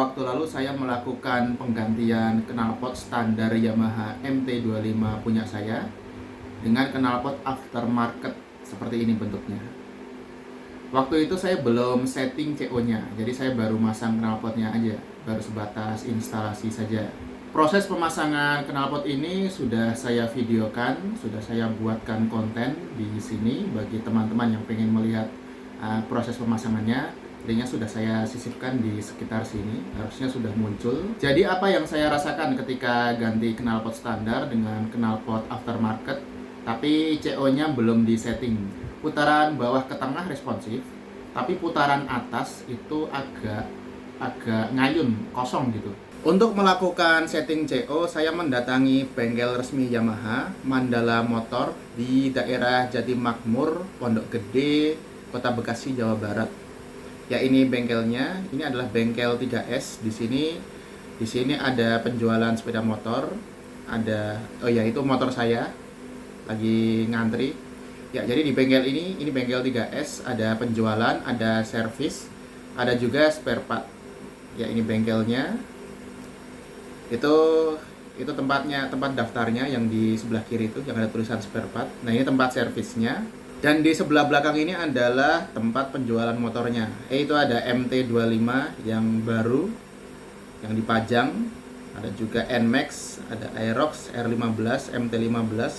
waktu lalu saya melakukan penggantian knalpot standar Yamaha MT25 punya saya dengan knalpot aftermarket seperti ini bentuknya. Waktu itu saya belum setting CO-nya, jadi saya baru masang knalpotnya aja, baru sebatas instalasi saja. Proses pemasangan knalpot ini sudah saya videokan, sudah saya buatkan konten di sini bagi teman-teman yang pengen melihat proses pemasangannya. Linknya sudah saya sisipkan di sekitar sini, harusnya sudah muncul. Jadi apa yang saya rasakan ketika ganti knalpot standar dengan knalpot aftermarket, tapi CO-nya belum disetting. Putaran bawah ke tengah responsif, tapi putaran atas itu agak ngayun, kosong gitu. Untuk melakukan setting CO, saya mendatangi bengkel resmi Yamaha, Mandala Motor di daerah Jatimakmur, Pondok Gede, Kota Bekasi, Jawa Barat. Ya, ini bengkelnya. Ini adalah bengkel 3S. Di sini ada penjualan sepeda motor. Itu motor saya lagi ngantri. Ya, jadi di bengkel ini bengkel 3S, ada penjualan, ada servis, ada juga spare part. Ya, ini bengkelnya. Itu tempat daftarnya yang di sebelah kiri itu yang ada tulisan spare part. Nah, ini tempat servisnya. Dan di sebelah belakang ini adalah tempat penjualan motornya. Itu ada MT25 yang baru, yang dipajang. Ada juga NMAX, ada Aerox, R15, MT15,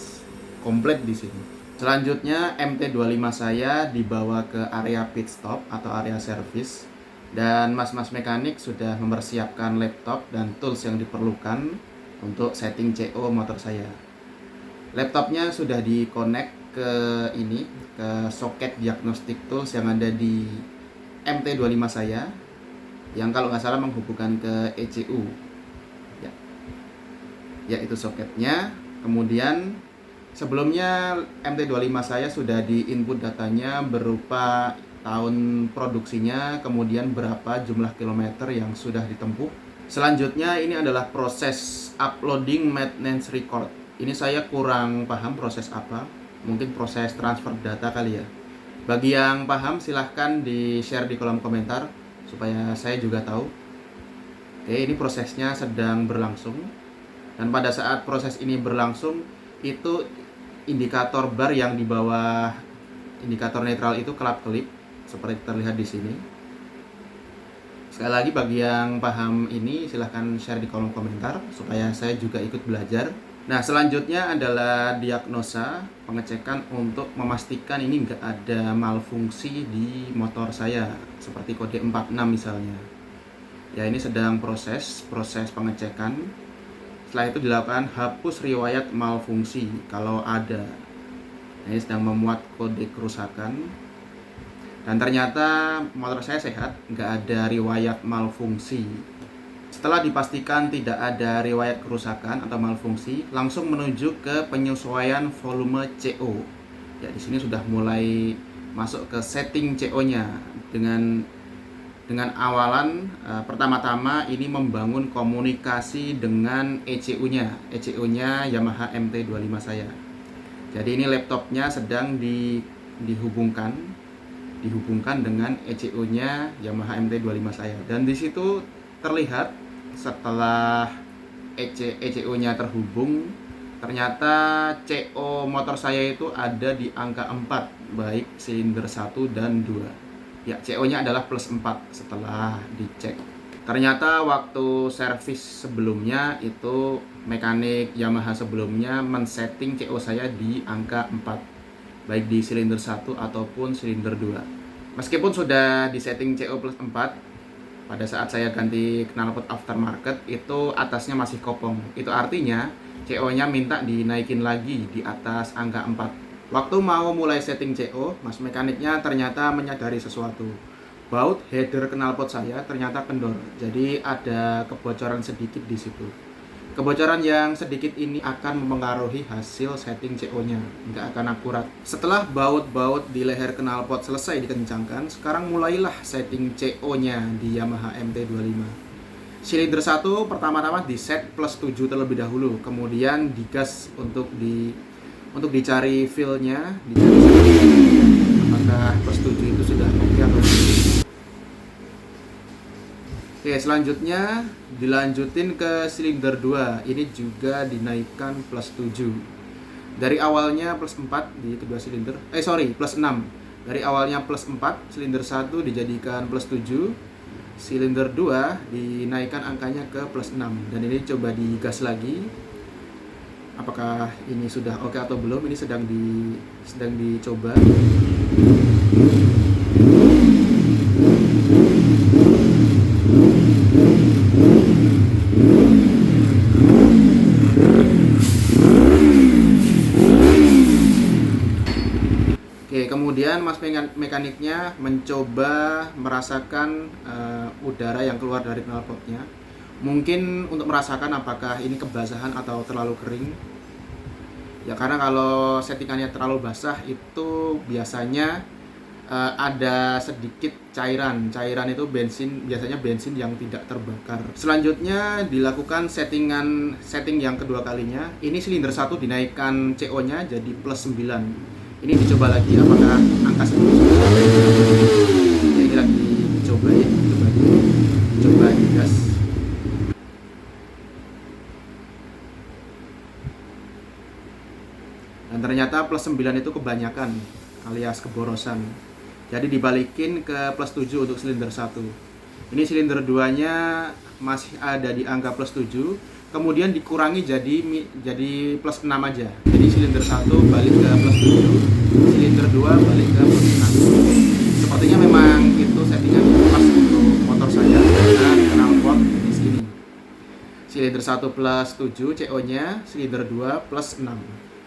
komplit di sini. Selanjutnya MT25 saya dibawa ke area pit stop atau area servis. Dan mas-mas mekanik sudah mempersiapkan laptop dan tools yang diperlukan untuk setting CO motor saya. Laptopnya sudah di-connect ke soket diagnostic tools yang ada di MT25 saya, yang kalau nggak salah menghubungkan ke ECU. Ya, itu soketnya. Kemudian sebelumnya MT25 saya sudah di-input datanya berupa tahun produksinya, kemudian berapa jumlah kilometer yang sudah ditempuh. Selanjutnya ini adalah proses uploading maintenance record. Ini saya kurang paham proses apa. Mungkin proses transfer data kali ya. Bagi yang paham silahkan di-share di kolom komentar supaya saya juga tahu. Oke, ini prosesnya sedang berlangsung. Dan pada saat proses ini berlangsung, itu indikator bar yang di bawah indikator netral itu kelap-kelip seperti terlihat di sini. Sekali lagi bagi yang paham ini silahkan share di kolom komentar supaya saya juga ikut belajar. Nah, selanjutnya adalah diagnosa, pengecekan untuk memastikan ini nggak ada malfungsi di motor saya, seperti kode 46 misalnya. Ya, ini sedang proses pengecekan. Setelah itu dilakukan hapus riwayat malfungsi kalau ada. Nah, ini sedang memuat kode kerusakan. Dan ternyata motor saya sehat, nggak ada riwayat malfungsi. Setelah dipastikan tidak ada riwayat kerusakan atau malfungsi, langsung menuju ke penyesuaian volume CO. Ya, di sini sudah mulai masuk ke setting CO-nya dengan awalan pertama-tama ini membangun komunikasi dengan ECU-nya Yamaha MT25 saya. Jadi ini laptopnya sedang dihubungkan dengan ECU-nya Yamaha MT25 saya. Dan di situ terlihat setelah ECU-nya terhubung, ternyata CO motor saya itu ada di angka 4, baik silinder 1 dan 2. Ya, CO-nya adalah plus 4 setelah dicek. Ternyata waktu servis sebelumnya itu mekanik Yamaha sebelumnya men-setting CO saya di angka 4, baik di silinder 1 ataupun silinder 2. Meskipun sudah disetting CO plus 4, pada saat saya ganti knalpot aftermarket itu atasnya masih kopong. Itu artinya CO-nya minta dinaikin lagi di atas angka 4. Waktu mau mulai setting CO, mas mekaniknya ternyata menyadari sesuatu. Baut header knalpot saya ternyata kendor. Jadi ada kebocoran sedikit di situ. Kebocoran yang sedikit ini akan mempengaruhi hasil setting CO-nya, nggak akan akurat. Setelah baut-baut di leher knalpot selesai dikencangkan, sekarang mulailah setting CO-nya di Yamaha MT25. Silinder 1 pertama-tama di set plus 7 terlebih dahulu, kemudian digas untuk dicari feel-nya, apakah plus 7 itu sudah oke atau tidak. Oke, selanjutnya dilanjutin ke silinder 2. Ini juga dinaikkan plus 7. Dari awalnya plus 4 di kedua silinder. Plus 6. Dari awalnya plus 4, silinder 1 dijadikan plus 7. Silinder 2 dinaikkan angkanya ke plus 6. Dan ini coba digas lagi. Apakah ini sudah oke atau belum? Ini sedang dicoba. Oke, kemudian mas mekaniknya mencoba merasakan udara yang keluar dari knalpotnya. Mungkin untuk merasakan apakah ini kebasahan atau terlalu kering. Ya, karena kalau settingannya terlalu basah itu biasanya ada sedikit cairan. Cairan itu biasanya bensin yang tidak terbakar. Selanjutnya dilakukan setting yang kedua kalinya. Ini silinder 1 dinaikkan CO-nya jadi plus 9. Ini dicoba lagi apakah angka sebelumnya sampai. Ya, ini lagi dicoba ya, coba digas. Dan ternyata plus 9 itu kebanyakan alias keborosan. Jadi dibalikin ke plus 7 untuk silinder 1. Ini silinder 2-nya masih ada di angka plus 7. Kemudian dikurangi jadi plus 6 aja. Jadi silinder 1 balik ke plus 7, silinder 2 balik ke plus 6. Sepertinya memang itu settingan pas untuk motor saya dengan knalpot di sini. Silinder 1 plus 7 CO-nya, silinder 2 plus 6.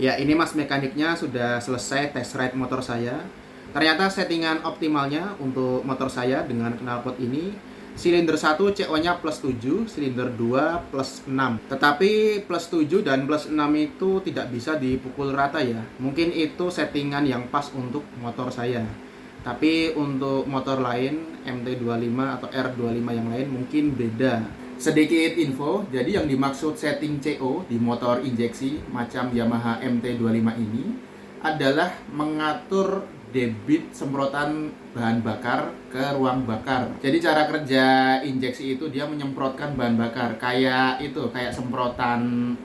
Ya, ini mas mekaniknya sudah selesai test ride motor saya. Ternyata settingan optimalnya untuk motor saya dengan knalpot ini, silinder 1 CO-nya plus 7, silinder 2 plus 6. Tetapi plus 7 dan plus 6 itu tidak bisa dipukul rata ya. Mungkin itu settingan yang pas untuk motor saya. Tapi untuk motor lain, MT25 atau R25 yang lain mungkin beda. Sedikit info, jadi yang dimaksud setting CO di motor injeksi macam Yamaha MT25 ini adalah mengatur debit semprotan bahan bakar ke ruang bakar. Jadi cara kerja injeksi itu dia menyemprotkan bahan bakar kayak semprotan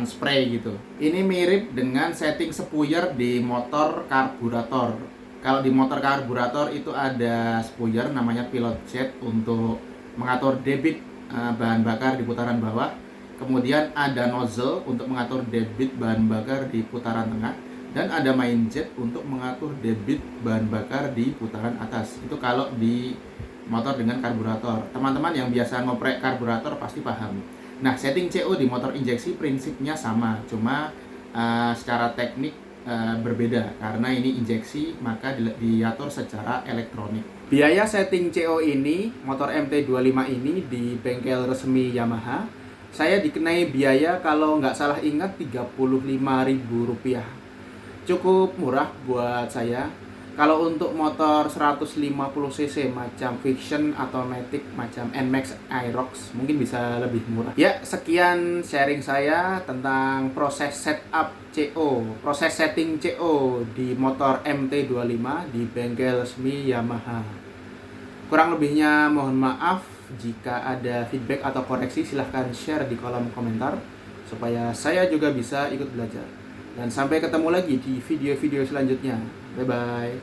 spray gitu. Ini mirip dengan setting spuyer di motor karburator. Kalau di motor karburator itu ada spuyer namanya pilot jet untuk mengatur debit bahan bakar di putaran bawah. Kemudian ada nozzle untuk mengatur debit bahan bakar di putaran tengah, dan ada main jet untuk mengatur debit bahan bakar di putaran atas. Itu kalau di motor dengan karburator. Teman-teman yang biasa ngoprek karburator pasti paham. Nah, setting CO di motor injeksi prinsipnya sama, cuma secara teknik berbeda karena ini injeksi, maka diatur secara elektronik. Biaya setting CO ini, motor MT25 ini di bengkel resmi Yamaha, saya dikenai biaya kalau nggak salah ingat Rp35.000. Cukup murah buat saya. Kalau untuk motor 150cc macam Vision atau Matic macam NMAX Aerox mungkin bisa lebih murah. Ya, sekian sharing saya tentang proses setup CO, proses setting CO di motor MT25 di bengkel resmi Yamaha. Kurang lebihnya mohon maaf. Jika ada feedback atau koreksi silahkan share di kolom komentar supaya saya juga bisa ikut belajar. Dan sampai ketemu lagi di video-video selanjutnya. Bye-bye.